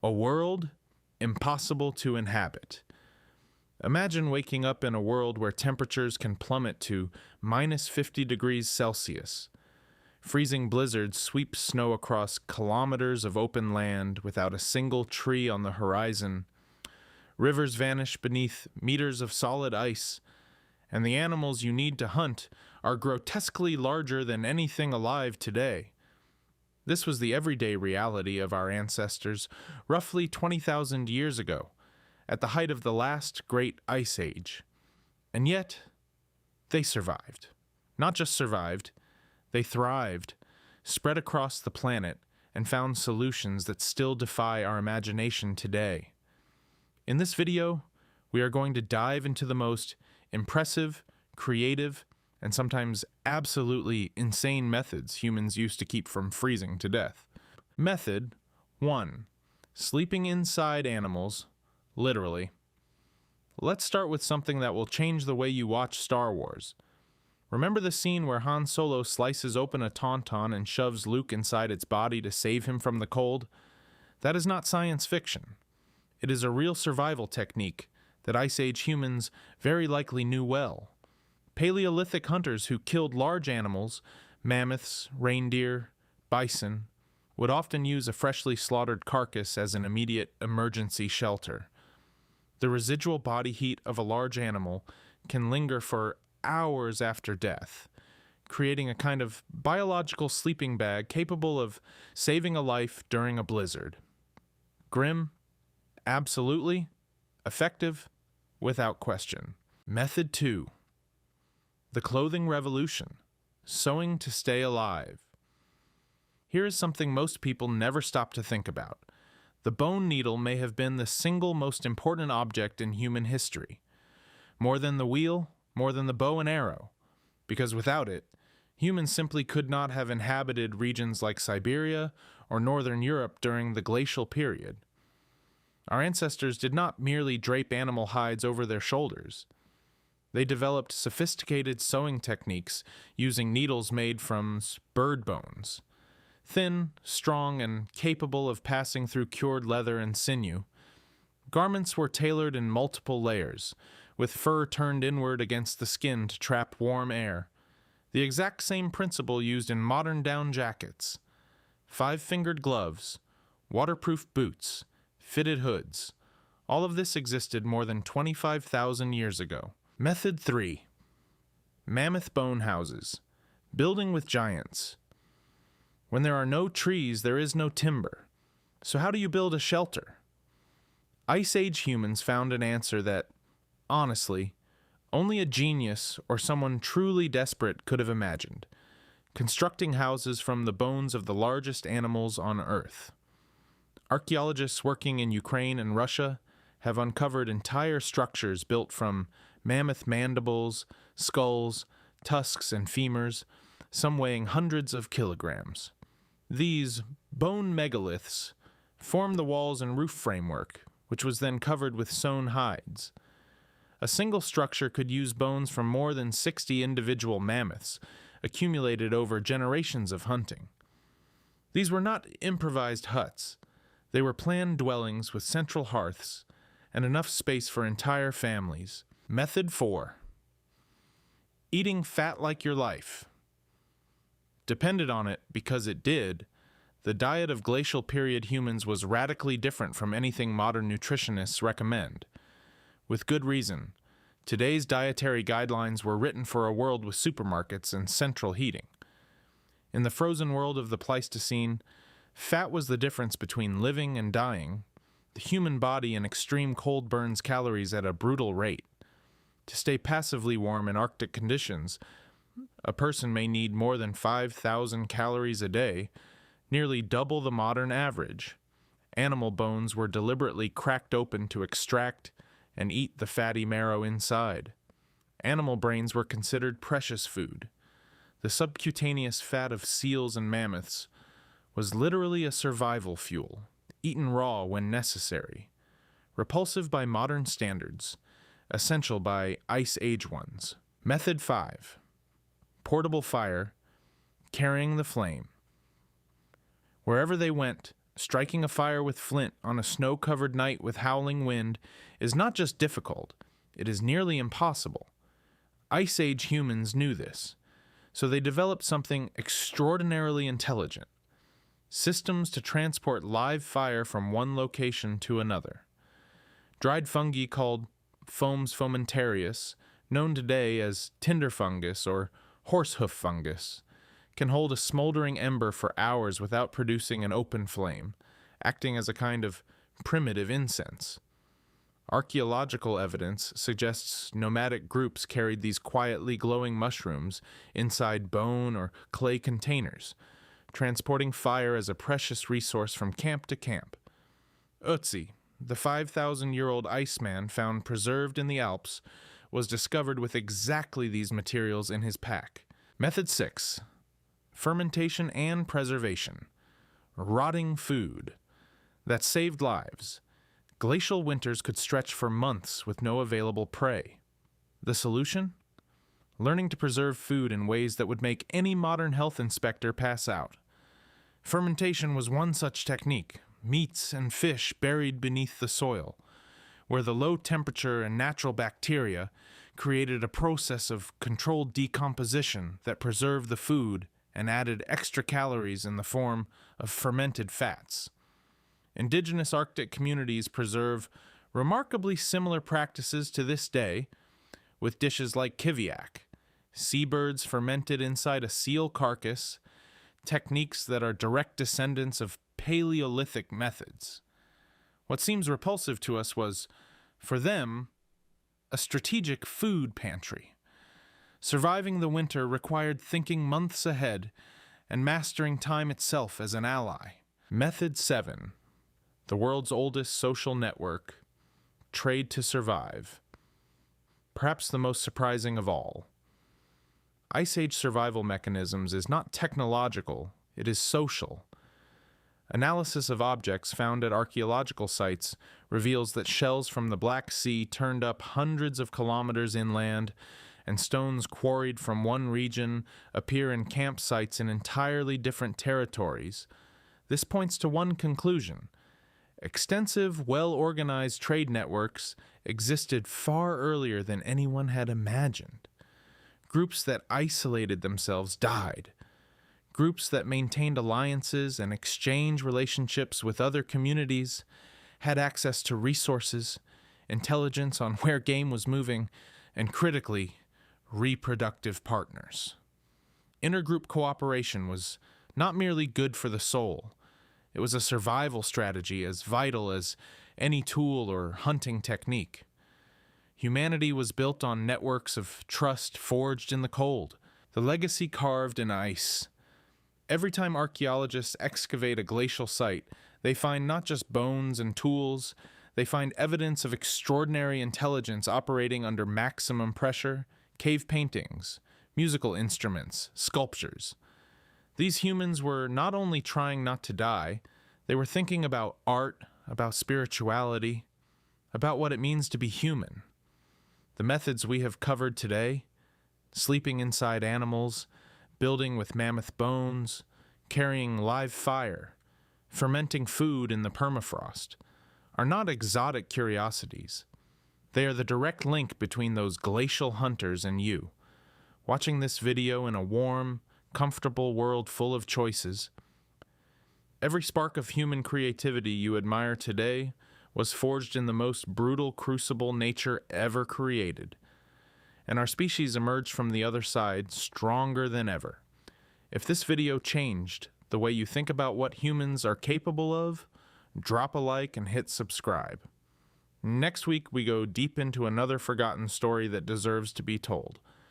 A world impossible to inhabit. Imagine waking up in a world where temperatures can plummet to minus 50 degrees Celsius. Freezing blizzards sweep snow across kilometers of open land without a single tree on the horizon. Rivers vanish beneath meters of solid ice, and the animals you need to hunt are grotesquely larger than anything alive today. This was the everyday reality of our ancestors roughly 20,000 years ago, at the height of the last great ice age. And yet, they survived. Not just survived, they thrived, spread across the planet, and found solutions that still defy our imagination today. In this video, we are going to dive into the most impressive, creative, and sometimes absolutely insane methods humans used to keep from freezing to death. Method 1. Sleeping inside animals, literally. Let's start with something that will change the way you watch Star Wars. Remember the scene where Han Solo slices open a tauntaun and shoves Luke inside its body to save him from the cold? That is not science fiction. It is a real survival technique that Ice Age humans very likely knew well. Paleolithic hunters who killed large animals, mammoths, reindeer, bison, would often use a freshly slaughtered carcass as an immediate emergency shelter. The residual body heat of a large animal can linger for hours after death, creating a kind of biological sleeping bag capable of saving a life during a blizzard. Grim? Absolutely. Effective? Without question. Method 2. The clothing revolution. Sewing to stay alive. Here is something most people never stop to think about. The bone needle may have been the single most important object in human history. More than the wheel, more than the bow and arrow. Because without it, humans simply could not have inhabited regions like Siberia or northern Europe during the glacial period. Our ancestors did not merely drape animal hides over their shoulders. They developed sophisticated sewing techniques using needles made from bird bones. Thin, strong, and capable of passing through cured leather and sinew, garments were tailored in multiple layers, with fur turned inward against the skin to trap warm air. The exact same principle used in modern down jackets. 5-fingered gloves, waterproof boots, fitted hoods. All of this existed more than 25,000 years ago. Method 3. Mammoth-bone houses. Building with giants. When there are no trees, there is no timber. So how do you build a shelter? Ice Age humans found an answer that, honestly, only a genius or someone truly desperate could have imagined. Constructing houses from the bones of the largest animals on Earth. Archaeologists working in Ukraine and Russia have uncovered entire structures built from mammoth mandibles, skulls, tusks, and femurs, some weighing hundreds of kilograms. These bone megaliths formed the walls and roof framework, which was then covered with sewn hides. A single structure could use bones from more than 60 individual mammoths, accumulated over generations of hunting. These were not improvised huts. They were planned dwellings with central hearths and enough space for entire families. Method 4. Eating fat like your life. Depended on it because it did, the diet of glacial period humans was radically different from anything modern nutritionists recommend. With good reason. Today's dietary guidelines were written for a world with supermarkets and central heating. In the frozen world of the Pleistocene, fat was the difference between living and dying. The human body in extreme cold burns calories at a brutal rate. To stay passively warm in Arctic conditions, a person may need more than 5,000 calories a day, nearly double the modern average. Animal bones were deliberately cracked open to extract and eat the fatty marrow inside. Animal brains were considered precious food. The subcutaneous fat of seals and mammoths was literally a survival fuel, eaten raw when necessary. Repulsive by modern standards, essential by Ice Age ones. Method 5. Portable fire, carrying the flame. Wherever they went, Striking a fire with flint on a snow-covered night with howling wind is not just difficult, it is nearly impossible. Ice Age humans knew this, so they developed something extraordinarily intelligent: systems to transport live fire from one location to another. Dried fungi called Fomes fomentarius, known today as tinder fungus or horsehoof fungus, can hold a smoldering ember for hours without producing an open flame, acting as a kind of primitive incense. Archaeological evidence suggests nomadic groups carried these quietly glowing mushrooms inside bone or clay containers, transporting fire as a precious resource from camp to camp. Ötzi, the 5,000-year-old Iceman found preserved in the Alps, was discovered with exactly these materials in his pack. Method 6. Fermentation and preservation. Rotting food. That saved lives. Glacial winters could stretch for months with no available prey. The solution? Learning to preserve food in ways that would make any modern health inspector pass out. Fermentation was one such technique, meats and fish buried beneath the soil, where the low temperature and natural bacteria created a process of controlled decomposition that preserved the food and added extra calories in the form of fermented fats. Indigenous Arctic communities preserve remarkably similar practices to this day, with dishes like kiviak, seabirds fermented inside a seal carcass, techniques that are direct descendants of Paleolithic methods. What seems repulsive to us was, for them, a strategic food pantry. Surviving the winter required thinking months ahead and mastering time itself as an ally. Method 7. The world's oldest social network. Trade to survive. Perhaps the most surprising of all. Ice Age survival mechanisms is not technological, it is social. Analysis of objects found at archaeological sites reveals that shells from the Black Sea turned up hundreds of kilometers inland, and stones quarried from one region appear in campsites in entirely different territories. This points to one conclusion: extensive, well-organized trade networks existed far earlier than anyone had imagined. Groups that isolated themselves died. Groups that maintained alliances and exchanged relationships with other communities had access to resources, intelligence on where game was moving, and critically, reproductive partners. Intergroup cooperation was not merely good for the soul, it was a survival strategy as vital as any tool or hunting technique. Humanity was built on networks of trust forged in the cold, the legacy carved in ice. Every time archaeologists excavate a glacial site, they find not just bones and tools, they find evidence of extraordinary intelligence operating under maximum pressure, cave paintings, musical instruments, sculptures. These humans were not only trying not to die, they were thinking about art, about spirituality, about what it means to be human. The methods we have covered today, sleeping inside animals, building with mammoth bones, carrying live fire, fermenting food in the permafrost, are not exotic curiosities. They are the direct link between those glacial hunters and you. Watching this video in a warm, comfortable world full of choices, every spark of human creativity you admire today was forged in the most brutal crucible nature ever created. And our species emerged from the other side stronger than ever. If this video changed the way you think about what humans are capable of, drop a like and hit subscribe. Next week we go deep into another forgotten story that deserves to be told.